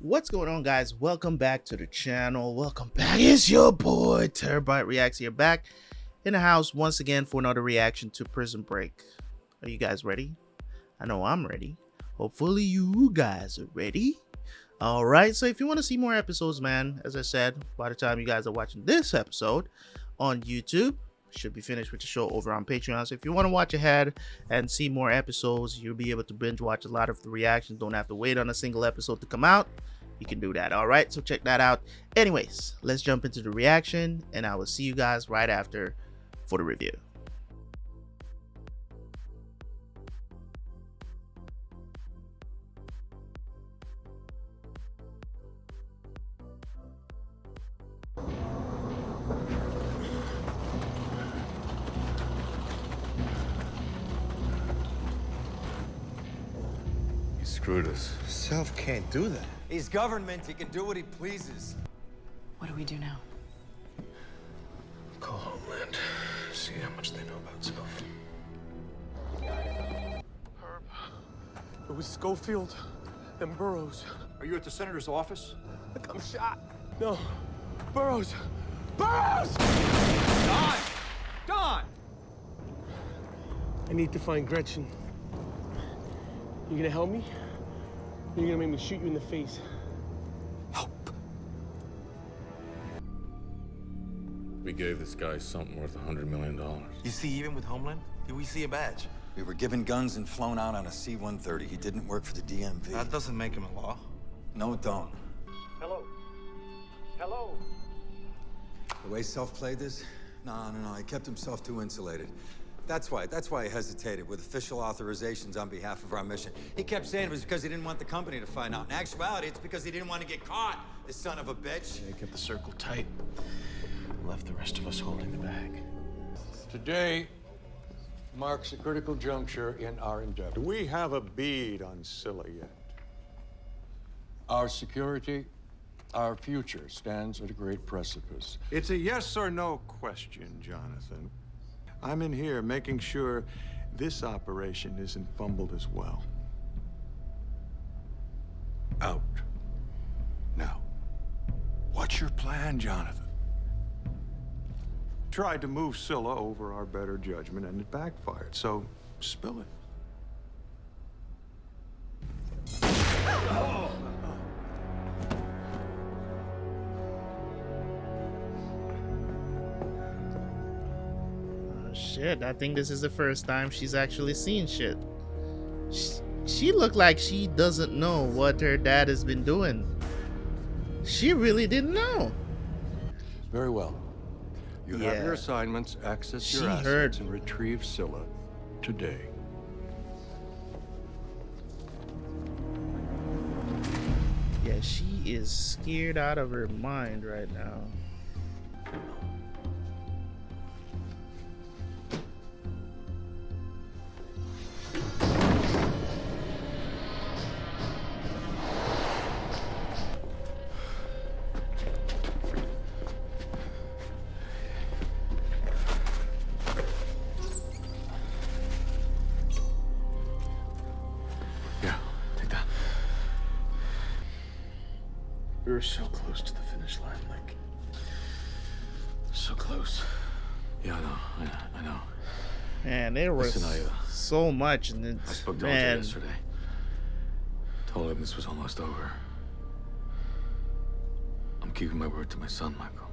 What's going on, guys? Welcome back to the channel. Welcome back. It's your boy Terabyt Reacts here, back in the house once again for another reaction to Prison Break. Are you guys ready? I know I'm ready. Hopefully you guys are ready. All right, so if you want to see more episodes, man, as I said, by the time you guys are watching this episode on YouTube, should be finished with the show over on Patreon. So if you want to watch ahead and see more episodes, you'll be able to binge watch a lot of the reactions. Don't have to wait on a single episode to come out. You can do that. All right, so check that out. Anyways, let's jump into the reaction, and I will see you guys right after for the review. He screwed us. Self can't do that. He's government. He can do what he pleases. What do we do now? Call Homeland. See how much they know about Self. Herb. It was Schofield and Burroughs. Are you at the senator's office? Look, I'm shot. No. Burroughs! Burroughs! Don! I need to find Gretchen. You gonna help me? Or you gonna make me shoot you in the face? Help. We gave this guy something worth $100 million. You see, even with Homeland, did we see a badge? We were given guns and flown out on a C-130. He didn't work for the DMV. That doesn't make him a law. No, it don't. Hello. Hello. The way Self played this? No. He kept himself too insulated. That's why he hesitated with official authorizations on behalf of our mission. He kept saying it was because he didn't want the company to find out. In actuality, it's because he didn't want to get caught, this son of a bitch. They kept the circle tight. Left the rest of us holding the bag. Today marks a critical juncture in our endeavor. Do we have a bead on Scylla yet? Our security, our future stands at a great precipice. It's a yes or no question, Jonathan. I'm in here making sure this operation isn't fumbled as well. Out. Now, What's your plan, Jonathan? Tried to move Scylla over our better judgment and it backfired, so spill it. Shit, I think this is the first time she's actually seen shit. She looked like she doesn't know what her dad has been doing. She really didn't know. very well. You Yeah. have your assignments, access She your assets, heard. and retrieve Scylla today. Yeah, she is scared out of her mind right now. Yeah, take that. We were so close to the finish line, like... so close. Yeah, I know. Man, there was Listen, so much, and I it's, spoke to man, OJ yesterday. Told him this was almost over. I'm keeping my word to my son, Michael.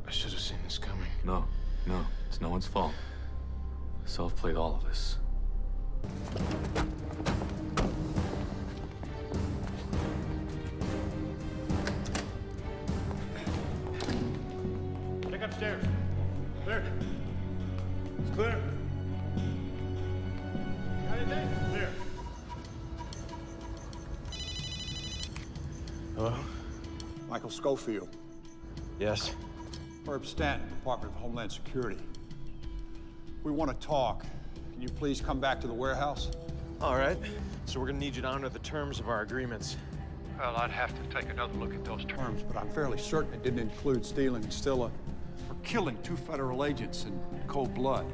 I should have seen this coming. No, it's no one's fault. Self played all of this. Take upstairs. Clear. It's clear. Got anything? Clear. Hello? Michael Schofield. Yes. Herb Stanton, Department of Homeland Security. We want to talk. Can you please come back to the warehouse? All right. So we're gonna need you to honor the terms of our agreements. Well, I'd have to take another look at those terms. But I'm fairly certain it didn't include stealing Stilla or killing 2 federal agents in cold blood.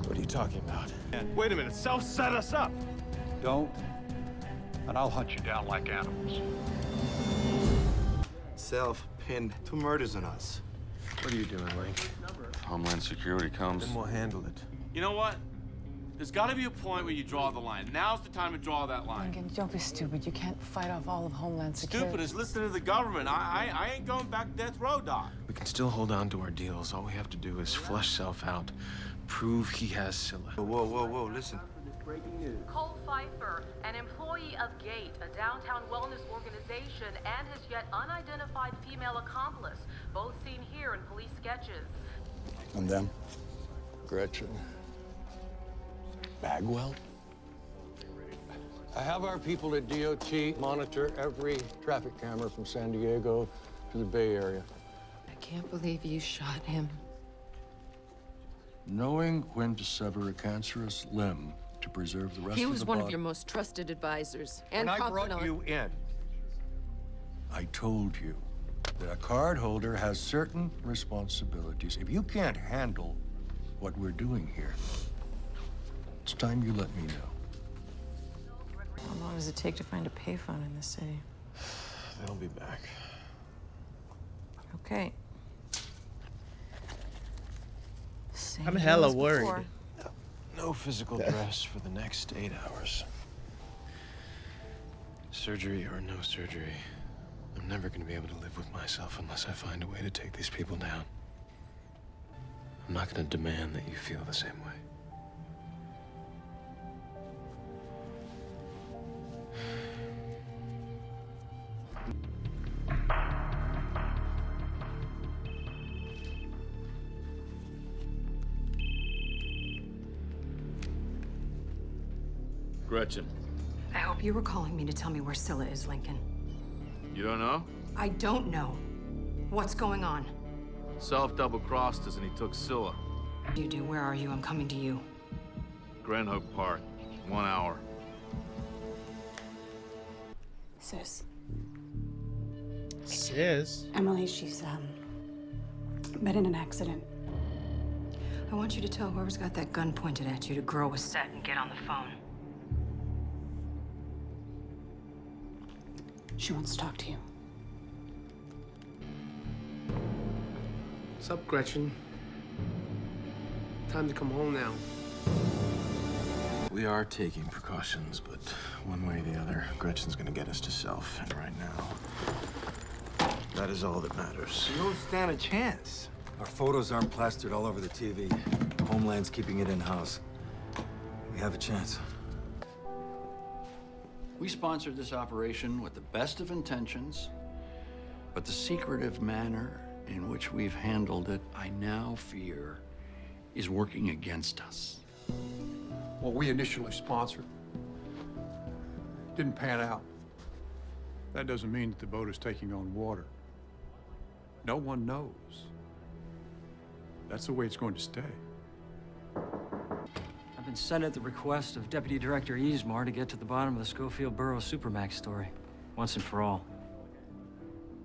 What are you talking about? And Wait a minute, Self set us up. don't and I'll hunt you down like animals. Self pinned 2 murders on us. What are you doing, Link? If Homeland Security comes, Then we'll handle it. You know what? There's got to be a point where you draw the line. Now's the time to draw that line. Lincoln, don't be stupid. You can't fight off all of Homeland Security. Stupid is listening to the government. I ain't going back to death row, Doc. We can still hold on to our deals. All we have to do is flesh Self out, prove he has Scylla. Whoa, listen. Cole Pfeiffer, an employee of GATE, a downtown wellness organization, and his yet unidentified female accomplice, both seen here in police sketches. And them? Gretchen. Bagwell? I have our people at DOT monitor every traffic camera from San Diego to the Bay Area. I can't believe you shot him. Knowing when to sever a cancerous limb to preserve the rest of the body. He was one of your most trusted advisors and When I confidant. brought you in, I told you that a card holder has certain responsibilities. If you can't handle what we're doing here, it's time you let me know. How long does it take to find a payphone in this city? They'll be back. Okay. I'm hella worried. No physical dress for the next 8 hours. Surgery or no surgery, I'm never going to be able to live with myself unless I find a way to take these people down. I'm not going to demand that you feel the same way. Gretchen, I hope you were calling me to tell me where Scylla is, Lincoln. you don't know? I don't know. What's going on? Self double-crossed us and he took Scylla. You do. Where are you? I'm coming to you. Grand Hook Park, 1 hour. Sis. Sis? Emily, she's, been in an accident. I want you to tell whoever's got that gun pointed at you to grow a set and get on the phone. She wants to talk to you. What's up, Gretchen? Time to come home now. We are taking precautions, but one way or the other, Gretchen's gonna get us to Self, and right now, that is all that matters. You don't stand a chance. Our photos aren't plastered all over the TV. Homeland's keeping it in-house. We have a chance. We sponsored this operation with the best of intentions, but the secretive manner in which we've handled it, I now fear, is working against us. What we initially sponsored didn't pan out. That doesn't mean that the boat is taking on water. No one knows. That's the way it's going to stay. I've been sent at the request of Deputy Director Easmar to get to the bottom of the Schofield Borough Supermax story, once and for all.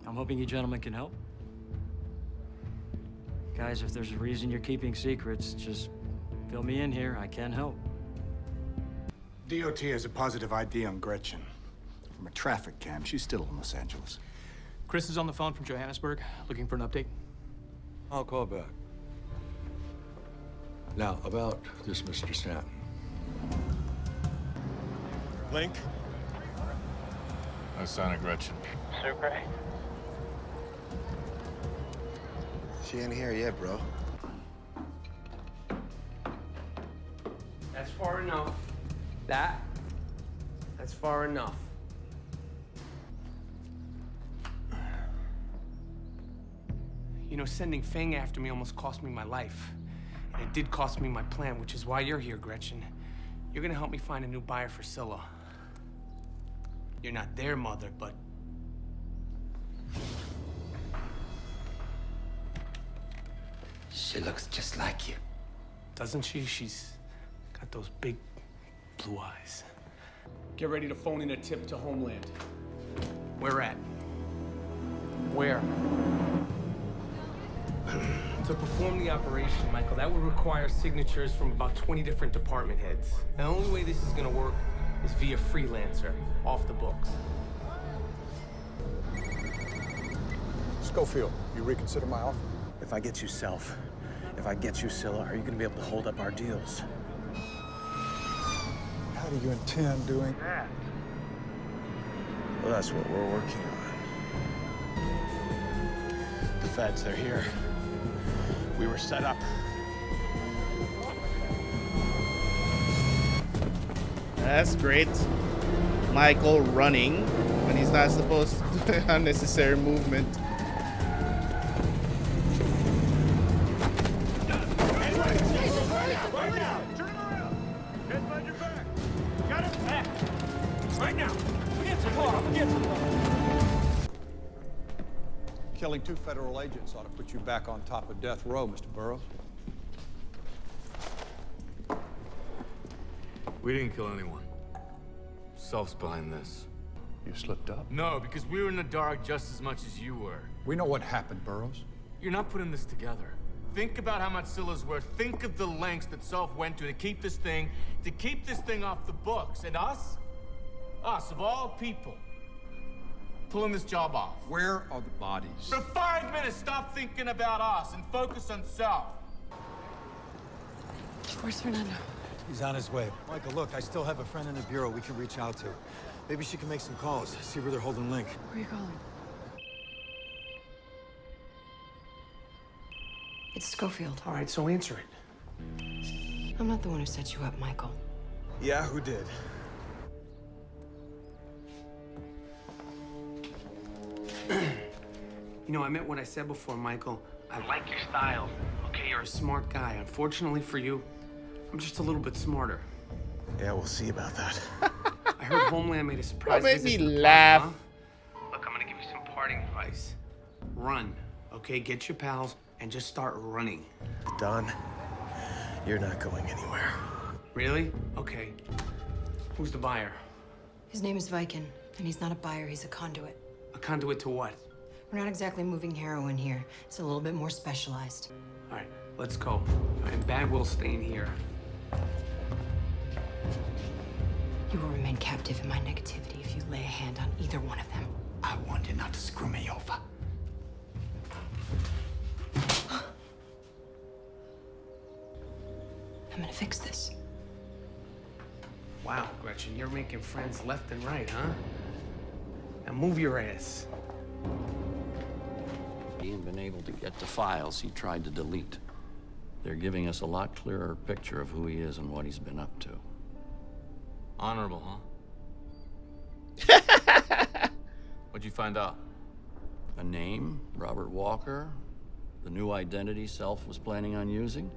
I'm hoping you gentlemen can help. Guys, if there's a reason you're keeping secrets, just fill me in here. I can help. DOT has a positive ID on Gretchen. From a traffic cam, she's still in Los Angeles. Chris is on the phone from Johannesburg, looking for an update. I'll call back. Now, about this Mr. Stanton. Link? I signed Gretchen. Super. She ain't here yet, bro. That's far enough. That's far enough. You know, sending Fang after me almost cost me my life. And it did cost me my plan, which is why you're here, Gretchen. You're gonna help me find a new buyer for Scylla. You're not their mother, but... She looks just like you. Doesn't she? She's got those big blue eyes. Get ready to phone in a tip to Homeland. Where at? Where? To perform the operation, Michael, that would require signatures from about 20 different department heads. The only way this is gonna work is via freelancer. off the books. Schofield, you reconsider my offer? If I get you Self, if I get you Scylla, are you going to be able to hold up our deals? How do you intend doing that? Well, that's what we're working on. The feds, they're here. We were set up. That's great. Michael running when he's not supposed to. Unnecessary movement. Killing 2 federal agents ought to put you back on top of death row, Mr. Burroughs. We didn't kill anyone. Self's behind this. You slipped up? No, because we were in the dark just as much as you were. We know what happened, Burroughs. You're not putting this together. Think about how much Scylla's worth. Think of the lengths that Self went to keep this thing off the books. And us, of all people, pulling this job off. Where are the bodies? For 5 minutes, stop thinking about us and focus on Self. Where's Fernando? He's on his way. Michael, look, I still have a friend in the bureau we can reach out to. Maybe she can make some calls, see where they're holding Link. Where are you calling? It's Schofield. All right, so answer it. I'm not the one who set you up, Michael. Yeah, who did? You know, I meant what I said before, Michael. I like your style. Okay, you're a smart guy. Unfortunately for you, I'm just a little bit smarter. Yeah, we'll see about that. I heard Homeland made a surprise Don't make visit me to the laugh. party, huh? Look, I'm gonna give you some parting advice. Run, okay? Get your pals and just start running. Don, you're not going anywhere. Really? Okay. Who's the buyer? His name is Viken, and he's not a buyer, he's a conduit. A conduit to what? We're not exactly moving heroin here. It's a little bit more specialized. All right, let's go. And Bagwell's staying here. You will remain captive in my negativity if you lay a hand on either one of them. I want you not to screw me over. I'm gonna fix this. Wow, Gretchen, you're making friends left and right, huh? Now move your ass. He ain't been able to get to files he tried to delete. They're giving us a lot clearer picture of who he is and what he's been up to. Honorable, huh? What'd you find out? A name, Robert Walker, the new identity Self was planning on using.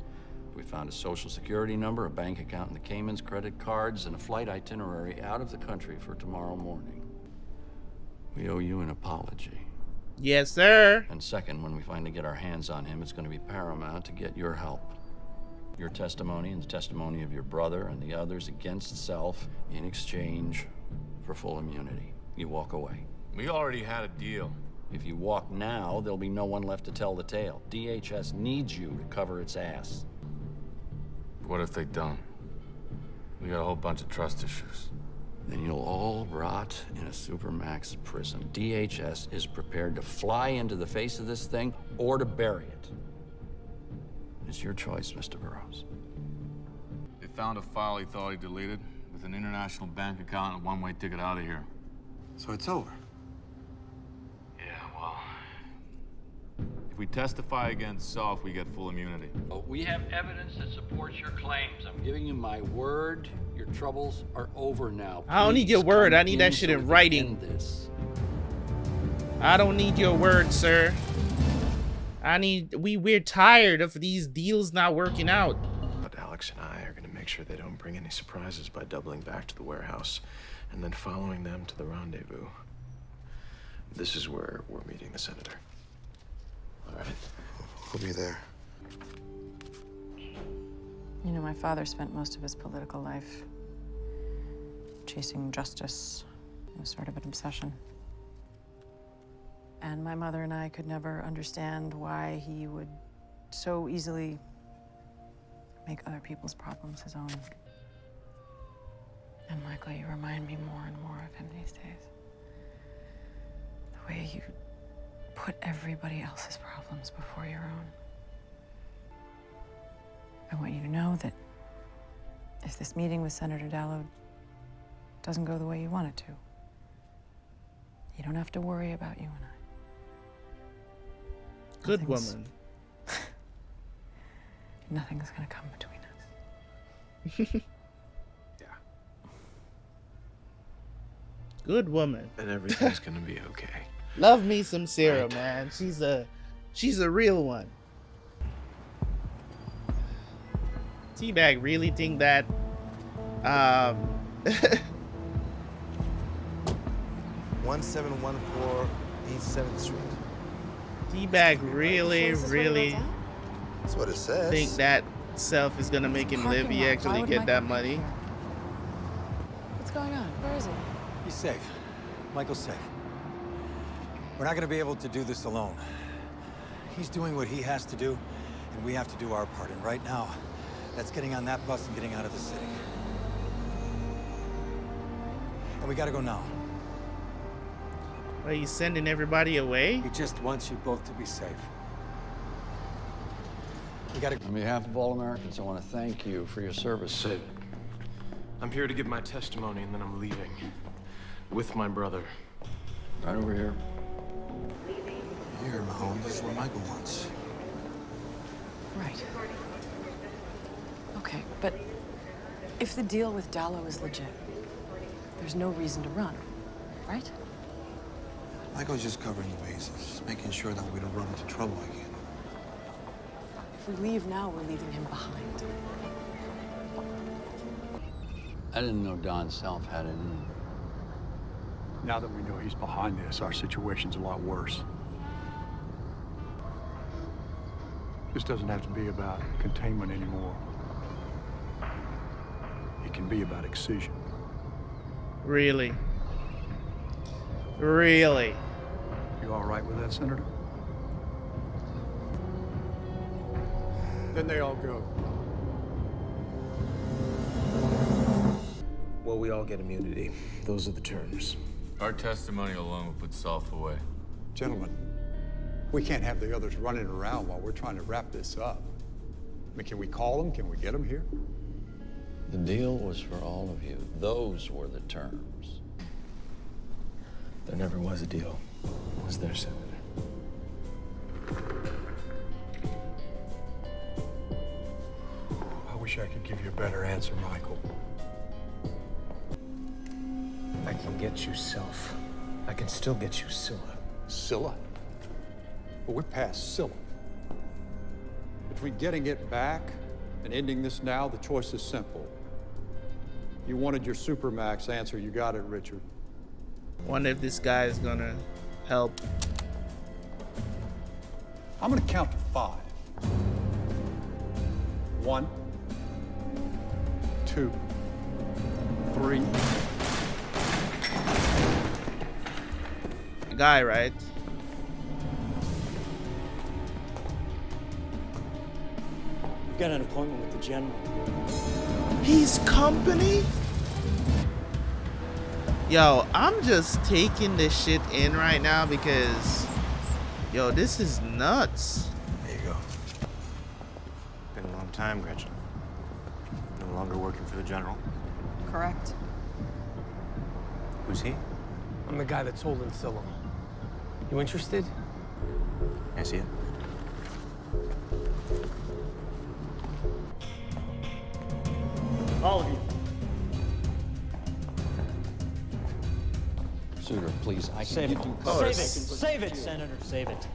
We found a social security number, a bank account in the Caymans, credit cards, and a flight itinerary out of the country for tomorrow morning. We owe you an apology. Yes, sir. And second, when we finally get our hands on him, it's going to be paramount to get your help. Your testimony and the testimony of your brother and the others against Self in exchange for full immunity. You walk away. We already had a deal. If you walk now, there'll be no one left to tell the tale. DHS needs you to cover its ass. What if they don't? We got a whole bunch of trust issues. Then you'll all rot in a supermax prison. DHS is prepared to fly into the face of this thing or to bury it. It's your choice, Mr. Burroughs. They found a file he thought he deleted with an international bank account and a one-way ticket out of here. So it's over. Yeah, well... If we testify against Self, we get full immunity. We have evidence that supports your claims. I'm giving you my word. Your troubles are over now. I don't need your word. I need that shit in writing. I don't need your word, sir. We're tired of these deals not working out. But Alex and I are going to make sure they don't bring any surprises by doubling back to the warehouse and then following them to the rendezvous. This is where we're meeting the senator. All right. We'll be there. You know, my father spent most of his political life chasing justice. It was sort of an obsession. And my mother and I could never understand why he would so easily make other people's problems his own. And Michael, you remind me more and more of him these days. The way you put everybody else's problems before your own. I want you to know that if this meeting with Senator Dallo doesn't go the way you want it to, you don't have to worry about you and I. Good woman. Nothing's gonna come between us. Good woman. And everything's gonna be okay. Love me some Sarah, man. She's a real one. Teabag really think that 1714 East 7th Street. Teabag really That's what it says. think that self is gonna make him live. He actually get that money. What's going on? Where is he? He's safe. Michael's safe. We're not gonna be able to do this alone. He's doing what he has to do, and we have to do our part. And right now, that's getting on that bus and getting out of the city. And we gotta go now. Are you sending everybody away? He just wants you both to be safe. We gotta... On behalf of all Americans, I want to thank you for your service. Save it. I'm here to give my testimony, and then I'm leaving. With my brother. Right over here. Here, Mahone. This is what Michael wants. Right. Okay, but if the deal with Dallo is legit, there's no reason to run, right? Michael's just covering the bases, making sure that we don't run into trouble again. If we leave now, we're leaving him behind. I didn't know Don Self had it in him. Now that we know he's behind this, our situation's a lot worse. This doesn't have to be about containment anymore. It can be about excision. Really? Really? You all right with that, Senator? Then they all go. Well, we all get immunity. Those are the terms. Our testimony alone will put Self away. Gentlemen, we can't have the others running around while we're trying to wrap this up. I mean, can we call them? Can we get them here? The deal was for all of you. Those were the terms. There never was a deal, was there, Senator? I wish I could give you a better answer, Michael. I can get you Self. I can still get you Scylla. Scylla? Well, we're past Scylla. Between getting it back and ending this now, the choice is simple. You wanted your Supermax answer. You got it, Richard. Wonder if this guy is gonna help. I'm gonna count to 5. 1, 2, 3. Guy, right? We've got an appointment with the general. He's company? Yo, I'm just taking this shit in right now because, yo, this is nuts. There you go. Been a long time, Gretchen. No longer working for the general. Correct. Who's he? I'm the guy that's holding Scylla. You interested? I see it. All of you. Suitor, please, I can Save give it. you... Save it, Senator, save it.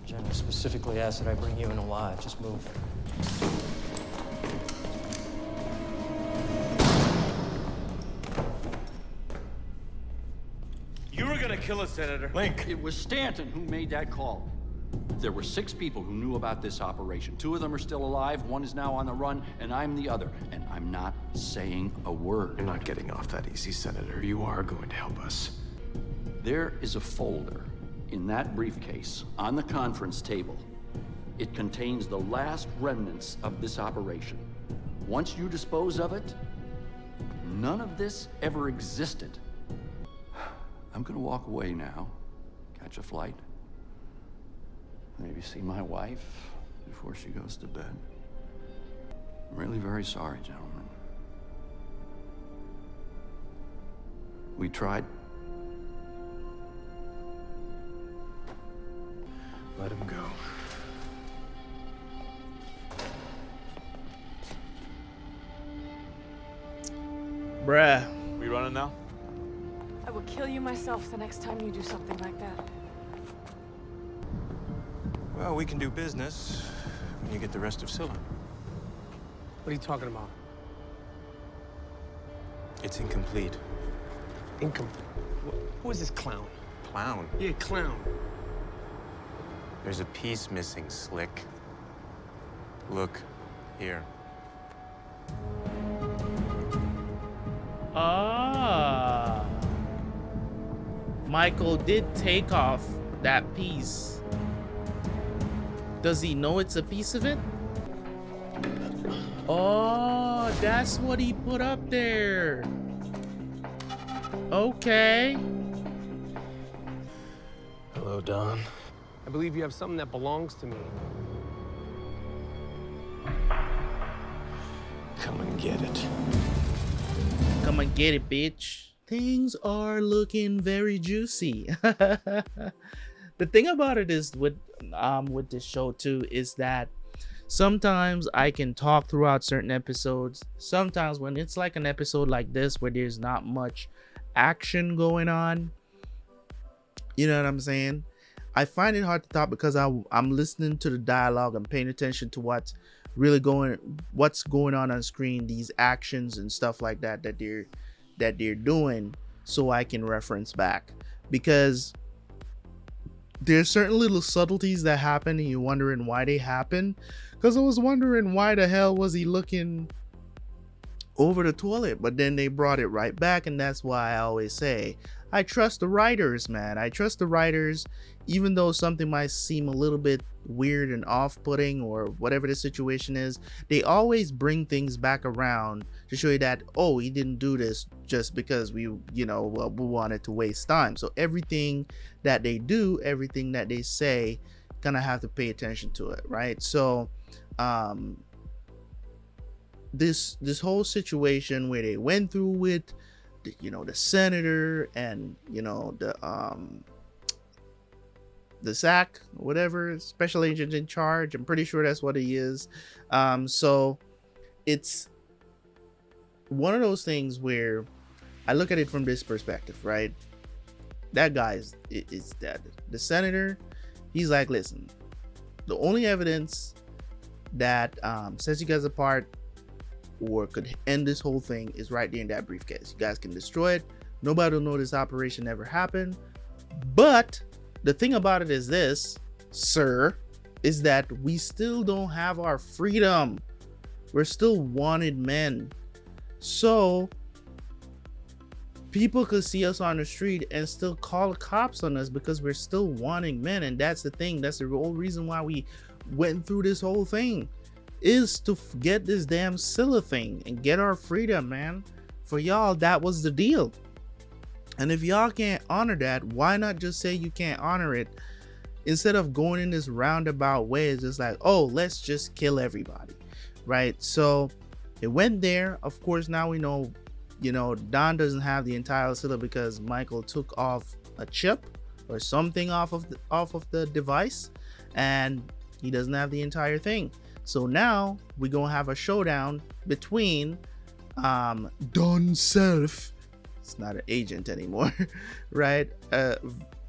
General specifically asked that I bring you in alive. Just move. You were gonna kill us, Senator. Link. It was Stanton who made that call. There were 6 people who knew about this operation. 2 of them are still alive, 1 is now on the run, and I'm the other. And I'm not saying a word. You're not getting off that easy, Senator. You are going to help us. There is a folder in that briefcase on the conference table. It contains the last remnants of this operation. Once you dispose of it, none of this ever existed. I'm gonna walk away now, catch a flight, maybe see my wife before she goes to bed. I'm really very sorry, gentlemen. We tried. Let him go. Bruh. We running now? I will kill you myself the next time you do something like that. Well, we can do business when you get the rest of Scylla. What are you talking about? It's incomplete. Incomplete? Who is this clown? Clown? Yeah, clown. There's a piece missing, Slick. Look, here. Ah. Michael did take off that piece. Does he know it's a piece of it? Oh, that's what he put up there. Okay. Hello, Don. I believe you have something that belongs to me. Come and get it. Come and get it, bitch. Things are looking very juicy. The thing about it is with this show too is that sometimes I can talk throughout certain episodes. Sometimes when it's like an episode like this where there's not much action going on, you know what I'm saying? I find it hard to talk because I'm listening to the dialogue. I'm paying attention to what's going on screen, these actions and stuff like that they're doing, so I can reference back, because there's certain little subtleties that happen and you're wondering why they happen. Because I was wondering why the hell was he looking over the toilet, but then they brought it right back. And that's why I always say I trust the writers, man. I trust the writers, even though something might seem a little bit weird and off-putting or whatever the situation is. They always bring things back around to show you that, oh, he didn't do this just because we wanted to waste time. So everything that they do, everything that they say, gonna have to pay attention to it, right? So this whole situation where they went through with the senator and the SAC, whatever, special agent in charge, I'm pretty sure that's what he is. So it's one of those things where I look at it from this perspective, right? That guy is dead. The senator, he's like, listen, the only evidence that sets you guys apart or could end this whole thing is right there in that briefcase. You guys can destroy it. Nobody will know this operation ever happened. But the thing about it is this, sir, is that we still don't have our freedom. We're still wanted men. So people could see us on the street and still call the cops on us because we're still wanting men. And that's the thing. That's the whole reason why we went through this whole thing, is to get this damn Scylla thing and get our freedom, man. For y'all, that was the deal. And if y'all can't honor that, why not just say you can't honor it instead of going in this roundabout way? It's just like, oh, let's just kill everybody, right? So it went there. Of course, now we know, Don doesn't have the entire Scylla because Michael took off a chip or something off of the device, and he doesn't have the entire thing. So now we're gonna have a showdown between Don Self. It's not an agent anymore, right?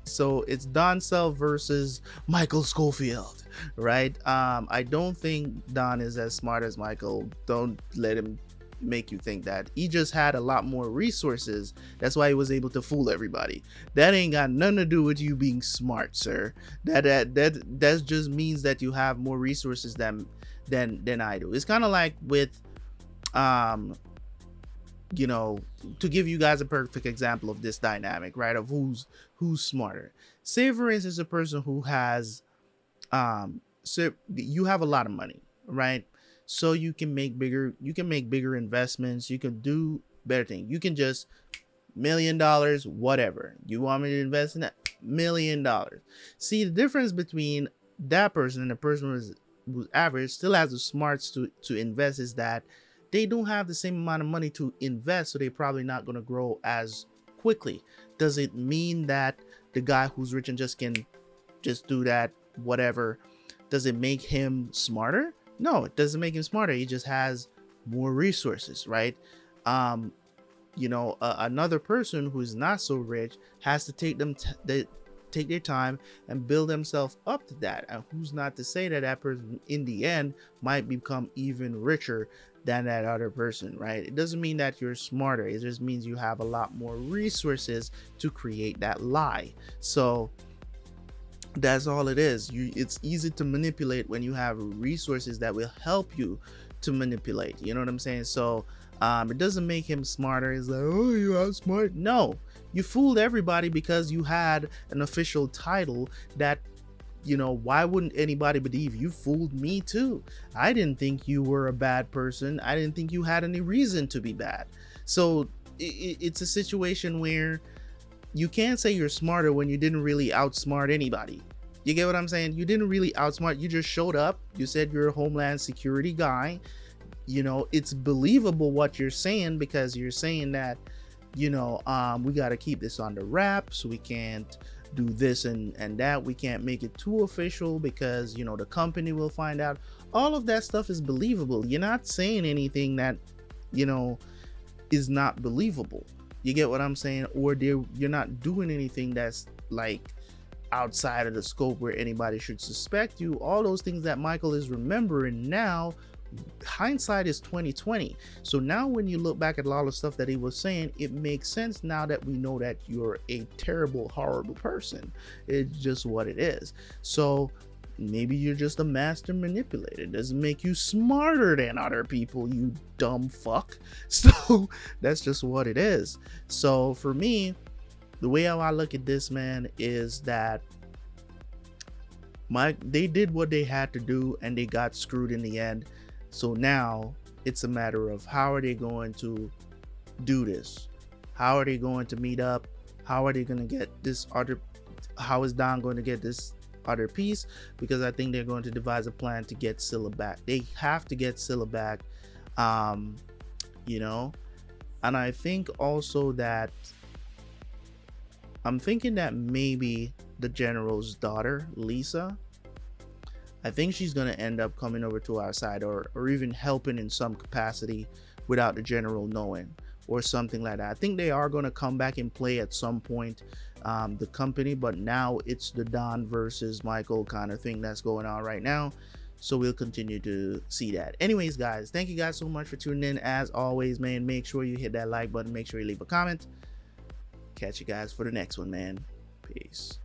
So it's Don Self versus Michael Schofield, right? I don't think Don is as smart as Michael. Don't let him make you think that. He just had a lot more resources. That's why he was able to fool everybody. That ain't got nothing to do with you being smart, sir. That just means that you have more resources than I do. It's kind of like with to give you guys a perfect example of this dynamic, right, of who's smarter. Say for instance a person who has so you have a lot of money, right? So you can make bigger investments, you can do better thing. You can just $1 million, whatever. You want me to invest in that? $1 million. See, the difference between that person and the person who's average, still has the smarts to invest, is that they don't have the same amount of money to invest, so they're probably not going to grow as quickly. Does it mean that the guy who's rich and just can just do that, whatever, does it make him smarter? No, it doesn't make him smarter. He just has more resources, right? You know, another person who's not so rich has to take their time and build themselves up to that. And who's not to say that that person in the end might become even richer than that other person, right? It doesn't mean that you're smarter. It just means you have a lot more resources to create that lie. So that's all it is. It's easy to manipulate when you have resources that will help you to manipulate. You know what I'm saying? So it doesn't make him smarter. It's like, oh, you outsmart. No, you fooled everybody because you had an official title that, you know, why wouldn't anybody believe you? Fooled me too. I didn't think you were a bad person. I didn't think you had any reason to be bad. So it's a situation where you can't say you're smarter when you didn't really outsmart anybody. You get what I'm saying? You didn't really outsmart. You just showed up. You said you're a Homeland Security guy. You know, it's believable what you're saying, because you're saying that, you know, we got to keep this under wraps. We can't do this and that. We can't make it too official because, you know, the company will find out. All of that stuff is believable. You're not saying anything that, you know, is not believable. You get what I'm saying? Or you're not doing anything that's like outside of the scope where anybody should suspect you. All those things that Michael is remembering now, hindsight is 2020. So now when you look back at a lot of stuff that he was saying, it makes sense now that we know that you're a terrible, horrible person. It's just what it is. So maybe you're just a master manipulator. It doesn't make you smarter than other people, you dumb fuck. So that's just what it is. So for me, the way how I look at this, man, is that they did what they had to do and they got screwed in the end. So now it's a matter of how are they going to do this? How are they going to meet up? How are they going to get this other? How is Don going to get this other piece? Because I think they're going to devise a plan to get Scylla back. They have to get Scylla back, you know. And I think also that I'm thinking that maybe the general's daughter, Lisa, I think she's going to end up coming over to our side, or even helping in some capacity without the general knowing, or something like that. I think they are going to come back and play at some point, the company, but now it's the Don versus Michael kind of thing that's going on right now. So we'll continue to see that. Anyways, guys, thank you guys so much for tuning in. As always, man, make sure you hit that like button. Make sure you leave a comment. Catch you guys for the next one, man. Peace.